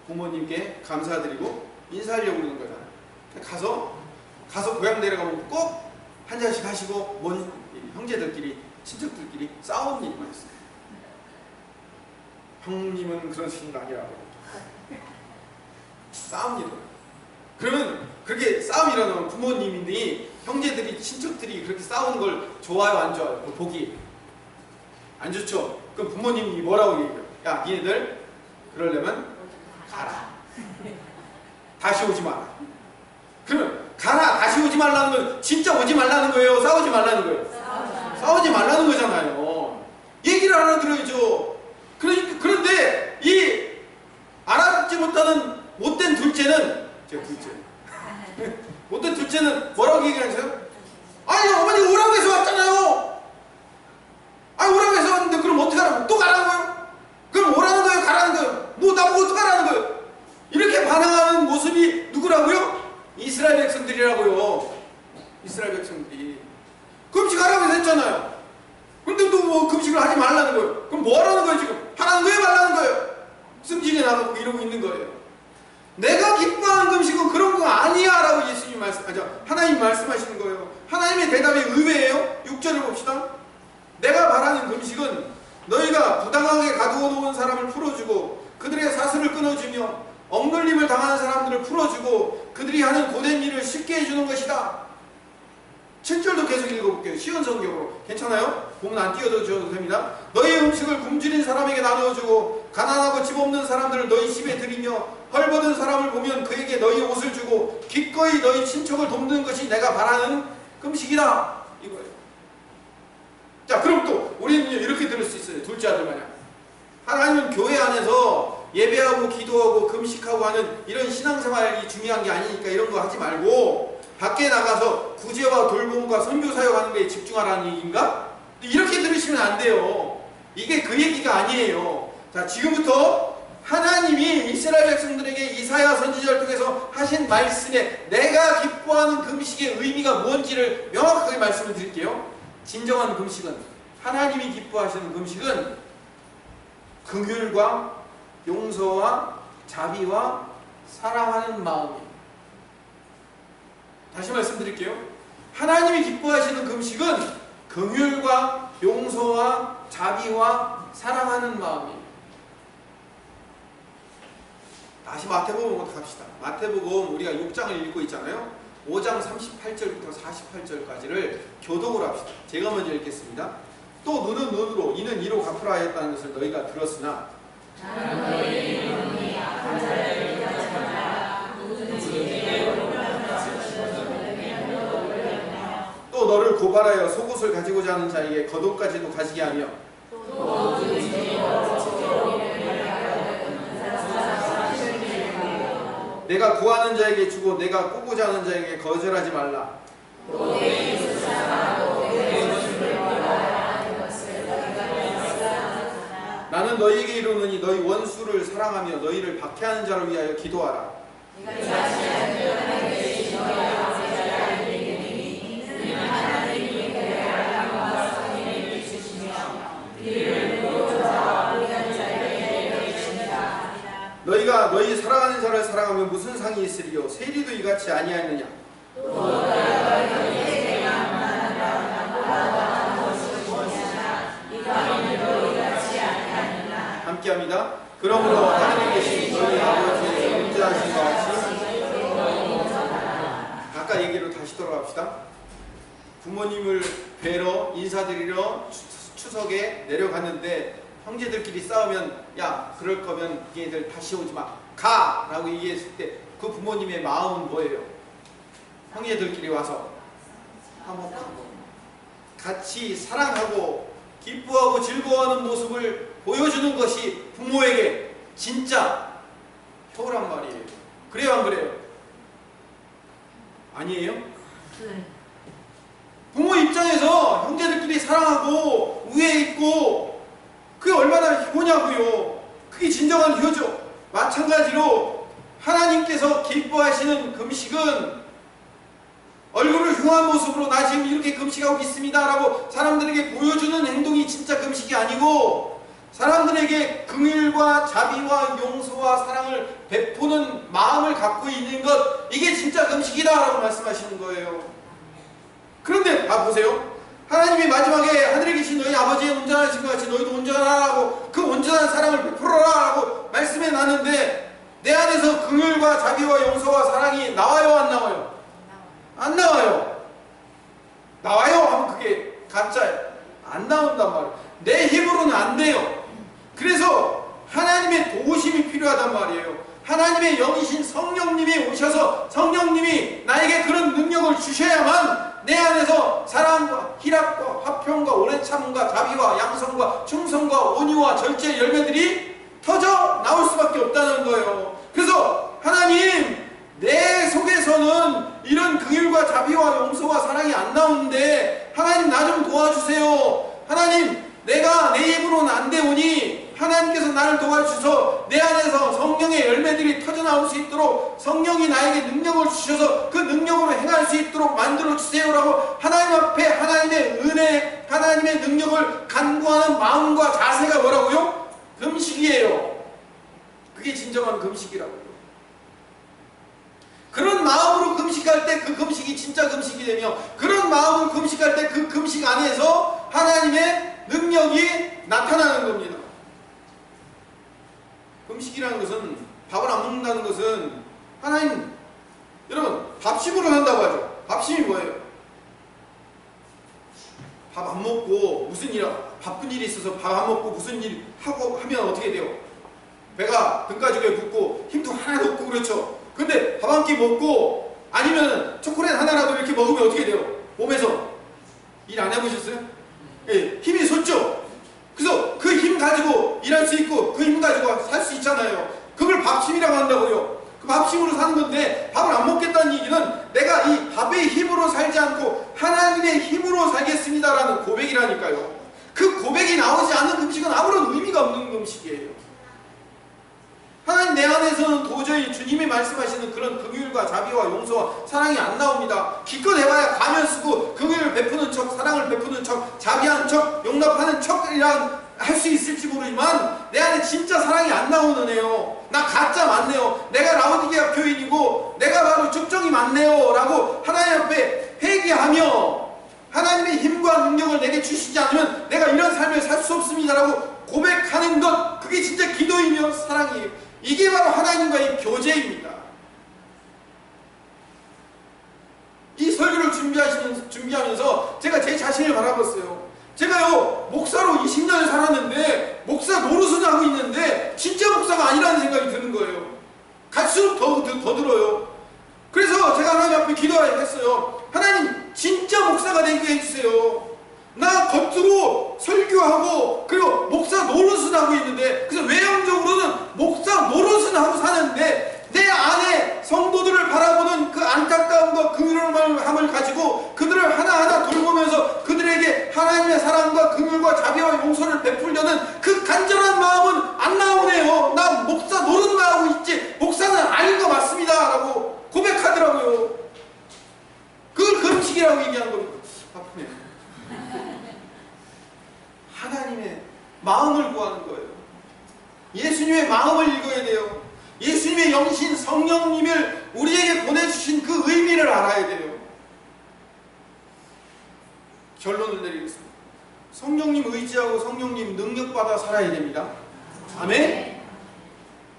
Speaker 1: 부모님께 감사드리고 인사하려고 그러는 거잖아요. 가서 고향 내려가면 꼭 한 잔씩 하시고 형제들끼리 친척들끼리 싸우는 일만 있어요. 형님은 그런 식이 아니라고 싸움 일어나요. 그러면 그렇게 싸움 일어나면 부모님이 형제들이 친척들이 그렇게 싸우는 걸 좋아요 안 좋아요? 보기 안 좋죠? 그럼 부모님이 뭐라고 얘기해요? 야 니네들 그러려면 가라. 다시 오지 마라. 그러면 가라 다시 오지 말라는 건 진짜 오지 말라는 거예요? 싸우지 말라는 거예요? 싸우지 말라는 거잖아요. 얘기를 알아들어야죠. 그런데 이 알아듣지 못하는 못된 둘째는 못된 둘째는 뭐라고 얘기하세요? 아니 어머니 오라고 해서 왔잖아요. 아니 오라고 해서 왔는데 그럼 어떻게 하라고? 또 가라는 거예요? 그럼 오라는 거예요? 가라는 거예요? 뭐 나보고 어떻게 하라는 거예요? 이렇게 반항하는 모습이 누구라고요? 이스라엘 백성들이라고요. 이스라엘 백성들이 금식하라고 해서 했잖아요. 근데 또 뭐 금식을 하지 말라는 거예요. 그럼 뭐 하라는 거예요 지금? 하라는 거예요 말라는 거예요? 승진이 나가고 이러고 있는 거예요. 내가 기뻐하는 금식은 그런 거 아니야 라고 예수님 하나님 말씀하시는 거예요. 하나님의 대답이 의외예요. 6절을 봅시다. 내가 바라는 금식은 너희가 부당하게 가두어 놓은 사람을 풀어주고 그들의 사슬을 끊어주며 억눌림을 당하는 사람들을 풀어주고 그들이 하는 고된 일을 쉽게 해주는 것이다. 7절도 계속 읽어볼게요. 쉬운 성경으로. 괜찮아요? 보면 안 띄워줘도 됩니다. 너희 음식을 굶주린 사람에게 나누어주고 가난하고 집 없는 사람들을 너희 집에 들이며 헐벗은 사람을 보면 그에게 너희 옷을 주고 기꺼이 너희 친척을 돕는 것이 내가 바라는 금식이다. 이거예요. 자 그럼 또 우리는 이렇게 들을 수 있어요. 둘째 아들 마냥 하나님은 교회 안에서 예배하고 기도하고 금식하고 하는 이런 신앙생활이 중요한 게 아니니까 이런 거 하지 말고 밖에 나가서 구제와 돌봄과 선교 사역하는 데에 집중하라는 얘기인가? 이렇게 들으시면 안 돼요. 이게 그 얘기가 아니에요. 자 지금부터 하나님이 이스라엘 백성들에게 이사야 선지자를 통해서 하신 말씀에 내가 기뻐하는 금식의 의미가 뭔지를 명확하게 말씀을 드릴게요. 진정한 금식은 하나님이 기뻐하시는 금식은 긍휼과 용서와 자비와 사랑하는 마음이에요. 다시 말씀드릴게요. 하나님이 기뻐하시는 금식은 긍휼과 용서와 자비와 사랑하는 마음이에요. 다시 마태복음으로 갑시다. 마태복음 우리가 6장을 읽고 있잖아요. 5장 38절부터 48절까지를 교독을 합시다. 제가 먼저 읽겠습니다. 또 눈은 눈으로 이는 이로 갚으라 하였다는 것을 너희가 들었으나
Speaker 2: 나는 너희의 눈이 악한 자를 위하지 말라.
Speaker 1: 또 너를 고발하여 속옷을 가지고자 하는 자에게 겉옷까지도 가지게 하며 내가 구하는 자에게 주고 내가 꾸고자 하는 자에게 거절하지 말라. 나는 너희에게 이르노니 너희 원수를 사랑하며 너희를 박해하는 자를 위하여 기도하라. 사랑이 있으리요 세리도 이같이 아니하느냐. 함께합니다. 그러므로 하늘에 계신 너희 아버지의 은혜하신 것 같이. 아까 얘기로 다시 돌아갑시다. 부모님을 뵈러 인사드리러 추석에 내려갔는데 형제들끼리 싸우면 야 그럴 거면 얘들 다시 오지 마 가! 라고 얘기했을 때 그 부모님의 마음은 뭐예요? 형제들끼리 와서 화목하고 같이 사랑하고 기뻐하고 즐거워하는 모습을 보여주는 것이 부모에게 진짜 효란 말이에요. 그래요 안 그래요? 아니에요?
Speaker 2: 네.
Speaker 1: 부모 입장에서 형제들끼리 사랑하고 우애 있고 그게 얼마나 효냐고요. 그게 진정한 효죠. 마찬가지로 하나님께서 기뻐하시는 금식은 얼굴을 흉한 모습으로 나 지금 이렇게 금식하고 있습니다 라고 사람들에게 보여주는 행동이 진짜 금식이 아니고 사람들에게 긍휼과 자비와 용서와 사랑을 베푸는 마음을 갖고 있는 것, 이게 진짜 금식이다 라고 말씀하시는 거예요. 그런데 보세요. 하나님이 마지막에 하늘에 계신 너희 아버지의 온전하신 것 같이 너희도 온전하라고 그 온전한 사랑을 베풀어라 라고 말씀해 놨는데 내 안에서 긍휼과 자비와 용서와 사랑이 나와요 안 나와요? 안 나와요. 나와요 하면 그게 가짜예요. 안 나온단 말이에요. 내 힘으로는 안 돼요. 그래서 하나님의 도우심이 필요하단 말이에요. 하나님의 영이신 성령님이 오셔서 성령님이 나에게 그런 능력을 주셔야만 내 안에서 사랑과 희락과 화평과 오래 참음과 자비와 양성과 충성과 온유와 절제의 열매들이 터져 나올 수밖에 없다는 거예요. 그래서 하나님 내 속에서는 이런 긍휼과 자비와 용서와 사랑이 안 나오는데 하나님 나 좀 도와주세요. 하나님 내가 내 힘으로는 안 되오니 하나님께서 나를 도와주셔서 내 안에서 성령의 열매들이 터져나올 수 있도록 성령이 나에게 능력을 주셔서 그 능력으로 행할 수 있도록 만들어주세요라고 하나님 앞에 하나님의 은혜, 하나님의 능력을 간구하는 마음과 자세가 뭐라고요? 금식이에요. 그게 진정한 금식이라고요. 그런 마음으로 금식할 때 그 금식이 진짜 금식이 되며 그런 마음으로 금식할 때 그 금식 안에서 하나님의 능력이 나타나는 겁니다. 금식이라는 것은 밥을 안 먹는다는 것은 하나님 여러분 밥심으로 한다고 하죠. 밥심이 뭐예요? 밥 안 먹고 무슨 일 바쁜 일이 있어서 밥 안 먹고 무슨 일 하고 하면 어떻게 돼요? 배가 등가죽에 붙고 힘도 하나도 없고 그렇죠. 근데 밥 한 끼 먹고 아니면 초콜릿 하나라도 이렇게 먹으면 어떻게 돼요? 몸에서 일 안 해보셨어요? 예, 힘이 솟죠. 그래서 그 힘 가지고 일할 수 있고 그 힘 가지고 살 수 있잖아요. 그걸 밥심이라고 한다고요. 그 밥심으로 사는 건데 밥을 안 먹겠다는 얘기는 내가 이 밥의 힘으로 살지 않고 하나님의 힘으로 살겠습니다라는 고백이라니까요. 그 고백이 나오지 않는 금식은 아무런 의미가 없는 금식이에요. 하나님 내 안에서는 도저히 주님이 말씀하시는 그런 긍휼과 자비와 용서와 사랑이 안 나옵니다. 기껏 해봐야 가면 쓰고 긍휼을 베푸는 척, 사랑을 베푸는 척, 자비한 척, 용납하는 척이랑 할 수 있을지 모르지만 내 안에 진짜 사랑이 안 나오는 애요. 나 가짜 맞네요. 내가 라오디게아 교인이고 내가 바로 죽정이 맞네요 라고 하나님 앞에 회개하며 하나님의 힘과 능력을 내게 주시지 않으면 내가 이런 삶을 살 수 없습니다 라고 고백하는 것, 그게 진짜 기도이며 사랑이에요. 이게 바로 하나님과의 교제입니다. 이 설교를 준비하면서 제가 제 자신을 바라봤어요. 제가요 목사로 20년을 살았는데 목사 노릇은 하고 있는데 진짜 목사가 아니라는 생각이 드는 거예요. 갈수록 더 들어요. 그래서 제가 하나님 앞에 기도했어요. 하나님 진짜 목사가 되게 해주세요. 나 겉으로 설교하고 그리고 목사 노릇은 하고 있는데 그래서 외형적으로는 목사 노릇은 하고 사는데 내 안에 성도들을 바라보는 그 안타까움과 긍휼함을 가지고 그들을 하나하나 돌보면서 그들에게 하나님의 사랑과 긍휼과 자비와 용서를 베풀려는 그 간절한 마음은 안 나오네요. 나 목사 노릇만 하고 있지 목사는 아닌 거 맞습니다 라고 고백하더라고요. 그걸 금식이라고 얘기한 겁니다. 아프네. 하나님의 마음을 구하는 거예요. 예수님의 마음을 읽어야 돼요. 예수님의 영신 성령님을 우리에게 보내주신 그 의미를 알아야 돼요. 결론을 내리겠습니다. 성령님 의지하고 성령님 능력받아 살아야 됩니다. 아멘?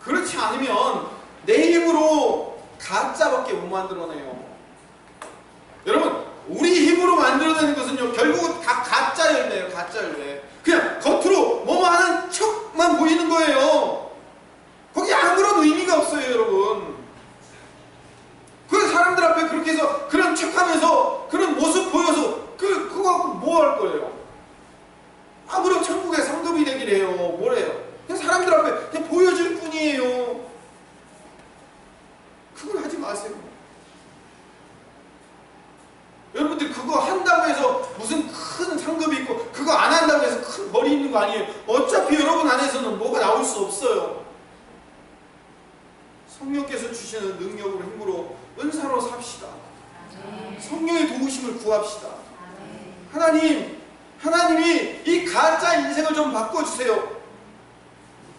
Speaker 1: 그렇지 않으면 내 힘으로 가짜밖에 못 만들어내요. 여러분, 우리 힘으로 만들어내는 것은요, 결국은 다 가짜 열매예요. 가짜 열매. 그냥 겉으로 뭐뭐 하는 척만 보이는 거예요. 거기 아무런 의미가 없어요, 여러분. 그 사람들 앞에 그렇게 해서 그런 척하면서 그런 모습 보여서 그거 갖고 뭐 할 거예요? 아무런 천국의 상급이 되긴 해요. 뭐래요? 그냥 사람들 앞에 그냥 보여줄 뿐이에요. 그걸 하지 마세요. 여러분들 그거 한다고 해서 무슨 큰 상급이 있고 그거 안 한다고 해서 큰 벌이 있는 거 아니에요. 어차피 여러분 안에서는 뭐가 나올 수 없어요. 성령께서 주시는 능력으로 힘으로 은사로 삽시다. 성령의 도우심을 구합시다. 하나님이 이 가짜 인생을 좀 바꿔주세요.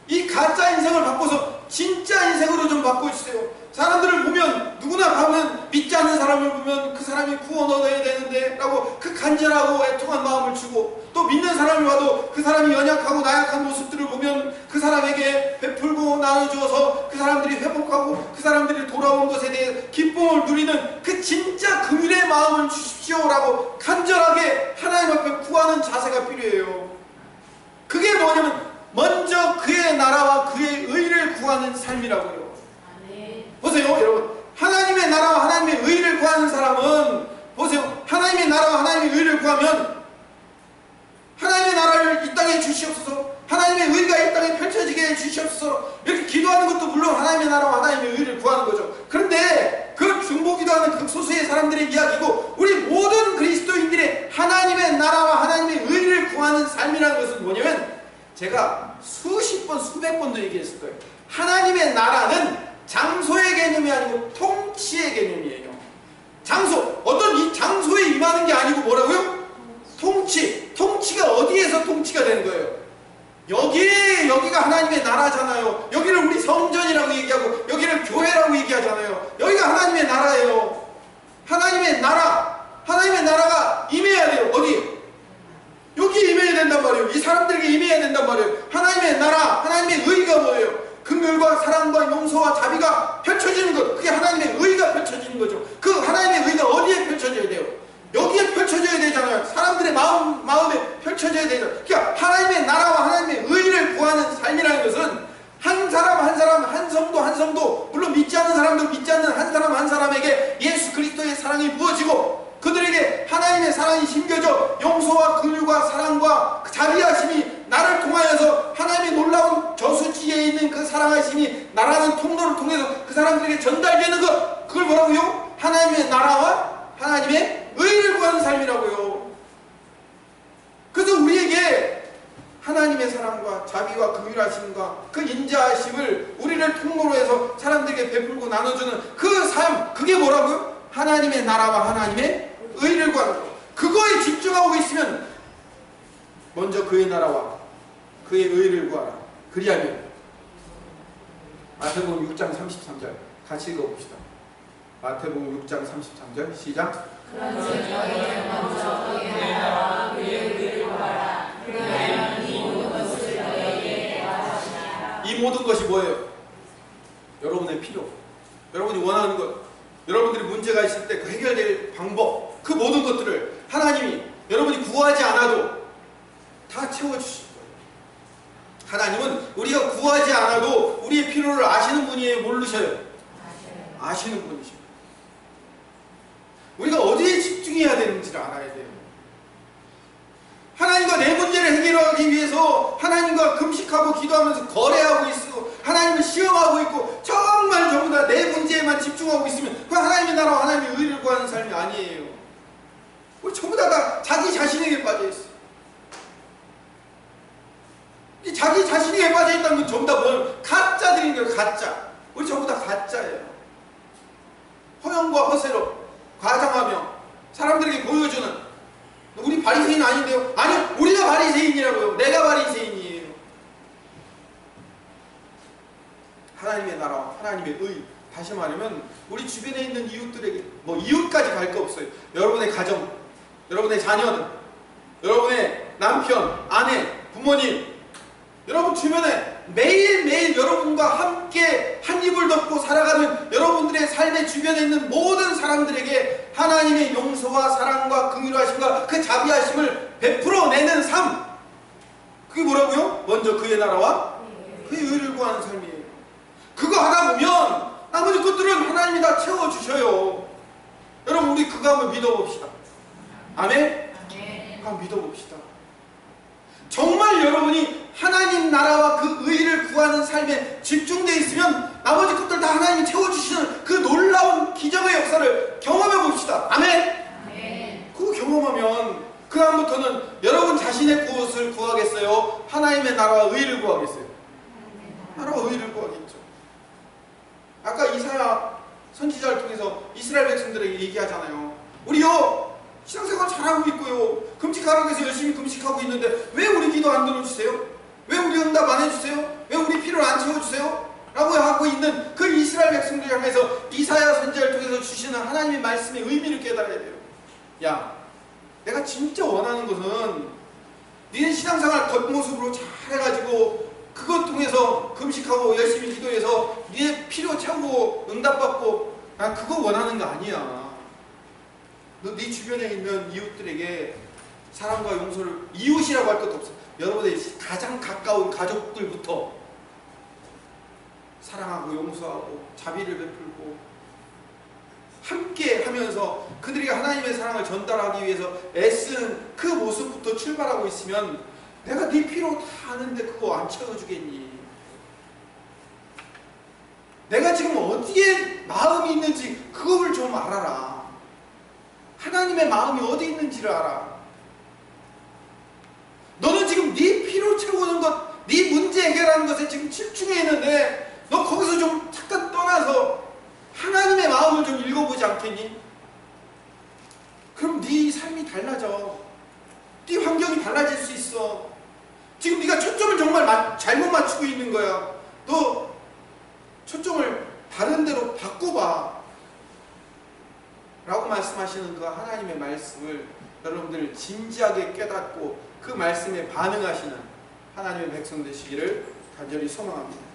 Speaker 1: 이 가짜 인생을 바꿔서 진짜 인생으로 좀 바꿔주세요. 사람들을 보면 누구나 가면 믿지 않는 사람을 보면 그 사람이 구원 얻어야 되는데 라고 그 간절하고 애통한 마음을 주고, 또 믿는 사람을 봐도 그 사람이 연약하고 나약한 모습들을 보면 그 사람에게 베풀고 나눠주어서 그 사람들이 회복하고 그 사람들이 돌아온 것에 대해 기쁨을 누리는 그 진짜 긍휼의 마음을 주십시오라고 간절하게 하나님 앞에 구하는 자세가 필요해요. 그게 뭐냐면 먼저 그의 나라와 그의 의를 구하는 삶이라고요. 보세요, 여러분. 하나님의 나라와 하나님의 의를 구하는 사람은, 보세요, 하나님의 나라와 하나님의 의를 구하면 하나님의 나라를 이 땅에 주시옵소서, 하나님의 의가 이 땅에 펼쳐지게 해주시옵소서, 이렇게 기도하는 것도 물론 하나님의 나라와 하나님의 의를 구하는 거죠. 그런데 그 중보기도하는 극소수의 사람들의 이야기고, 우리 모든 그리스도인들의 하나님의 나라와 하나님의 의를 구하는 삶이라는 것은 뭐냐면, 제가 수십 번 수백 번도 얘기했을 거예요. 하나님의 나라는 장소의 개념이 아니고 통치의 개념이에요. 장소, 어떤 이 장소에 임하는 게 아니고 뭐라고요? 통치가 어디에서 통치가 되는 거예요? 여기가 하나님의 나라잖아요. 여기를 우리 성전이라고 얘기하고 여기를 교회라고 얘기하잖아요. 여기가 하나님의 나라예요. 하나님의 나라가 임해야 돼요. 어디? 여기 임해야 된단 말이에요. 이 사람들에게 임해야 된단 말이에요. 하나님의 나라, 하나님의 의가 뭐예요? 긍휼과 사랑과 용서와 자비가 펼쳐지는 것, 그게 하나님의 의가 펼쳐지는 거죠. 그 하나님의 의가 어디에 펼쳐져야 돼요? 여기에 펼쳐져야 되잖아요. 사람들의 마음에 펼쳐져야 되잖아요. 그러니까 하나님의 나라와 하나님의 의를 구하는 삶이라는 것은 한 사람, 한 성도, 물론 믿지 않는 사람도 믿지 않는 한 사람 한 사람에게 예수 그리스도의 사랑이 부어지고, 그들에게 하나님의 사랑이 심겨져 용서와 긍휼과 사랑과 자비하심이 나를 통하여서 하나님의 놀라운 저수지에 있는 그 사랑하심이 나라는 통로를 통해서 그 사람들에게 전달되는 것, 그걸 뭐라고요? 하나님의 나라와 하나님의 의를 구하는 삶이라고요. 그래서 우리에게 하나님의 사랑과 자비와 긍휼하심과 그 인자하심을 우리를 통로로 해서 사람들에게 베풀고 나눠주는 그 삶, 그게 뭐라고요? 하나님의 나라와 하나님의 의를 구하는 것. 그거에 집중하고 있으면 먼저 그의 나라와 그의 의를 구하라. 그리하면, 마태복음 6장 33절 같이 읽어봅시다. 마태복음 6장 33절 시작.
Speaker 2: 그런즉 너희는 먼저 그의 나라와 그의 의를 구하라. 그리하면 이 모든 것을 너희에게 더하시리라.
Speaker 1: 이 모든 것이 뭐예요? 여러분의 필요, 여러분이 원하는 것, 여러분들이 문제가 있을 때 그 해결될 방법, 그 모든 것들을 하나님이 여러분이 구하지 않아도 다 채워주실 거예요. 하나님은 우리가 구하지 않아도 우리의 필요를 아시는 분이에요. 모르셔요? 아시는 분이십니다. 우리가 어디에 집중해야 되는지를 알아야 돼요. 하나님과 내 문제를 해결하기 위해서 하나님과 금식하고 기도하면서 거래하고 있고 하나님을 시험하고 있고 정말 전부 다 내 문제에만 집중하고 있으면 그건 하나님의 나라와 하나님의 의를 구하는 삶이 아니에요. 우리 전부 다 자기 자신에게 빠져있어요. 이 자기 자신에게 빠져있다는 건 전부 다 뭘? 가짜들인 거예요. 가짜. 우리 전부 다 가짜예요. 허영과 허세로 과장하며 사람들에게 보여주는, 우리 바리새인 아닌데요? 아니요, 우리가 바리새인이라고요. 내가 바리새인이에요. 하나님의 하나님의 나라와 하나님의 의, 다시 말하면 우리 주변에 있는 이웃들에게, 뭐 이웃까지 갈 거 없어요. 여러분의 가정, 여러분의 자녀들, 여러분의 남편, 아내, 부모님, 여러분 주변에 매일매일 여러분과 함께 한 입을 덮고 살아가는 여러분들의 삶의 주변에 있는 모든 사람들에게 하나님의 용서와 사랑과 긍휼하심과 그 자비하심을 베풀어내는 삶, 그게 뭐라고요? 먼저 그의 나라와 그의 의를 구하는 삶이에요. 그거 하다 보면 나머지 것들은 하나님이 다 채워주셔요. 여러분 우리 그거 한번 믿어봅시다. 아멘? 한번 믿어봅시다. 정말 여러분이 하나님 나라와 그 의를 구하는 삶에 집중되어 있으면 나머지 것들 다 하나님이 채워주시는 그 놀라운 기적의 역사를 경험해 봅시다. 아멘? 그거 경험하면 그 다음부터는 여러분 자신의 것을 구하겠어요? 하나님의 나라와 의를 구하겠어요? 나라와 의를 구하겠죠. 아까 이사야 선지자를 통해서 이스라엘 백성들에게 얘기하잖아요. 우리요 신앙생활 잘하고 있고요, 금식하라고 해서 열심히 금식하고 있는데 왜 우리 기도 안 들어주세요? 왜 우리 응답 안 해주세요? 왜 우리 필요를 안 채워주세요? 라고 하고 있는 그 이스라엘 백성들을 향해서 이사야 선지자를 통해서 주시는 하나님의 말씀의 의미를 깨달아야 돼요. 야, 내가 진짜 원하는 것은 니네 신앙생활 겉모습으로 잘해가지고 그것 통해서 금식하고 열심히 기도해서 니네 필요 채우고 응답받고, 난 그거 원하는 거 아니야. 너 네 주변에 있는 이웃들에게 사랑과 용서를, 이웃이라고 할 것도 없어. 여러분의 가장 가까운 가족들부터 사랑하고 용서하고 자비를 베풀고 함께 하면서 그들에게 하나님의 사랑을 전달하기 위해서 애쓰는 그 모습부터 출발하고 있으면 내가 네 필요 다 아는데 그거 안 채워주겠니? 내가 지금 어디에 마음이 있는지 그걸 좀 알아라. 하나님의 마음이 어디 있는지를 알아. 너는 지금 네 필요 채우는 것, 네 문제 해결하는 것에 지금 집중해 있는데 너 거기서 좀 잠깐 떠나서 하나님의 마음을 좀 읽어보지 않겠니? 그럼 네 삶이 달라져. 네 환경이 달라질 수 있어. 지금 네가 초점을 정말 잘못 맞추고 있는 거야. 너 초점을 다른 데로 바꿔봐 라고 말씀하시는 그 하나님의 말씀을 여러분들 진지하게 깨닫고 그 말씀에 반응하시는 하나님의 백성 되시기를 간절히 소망합니다.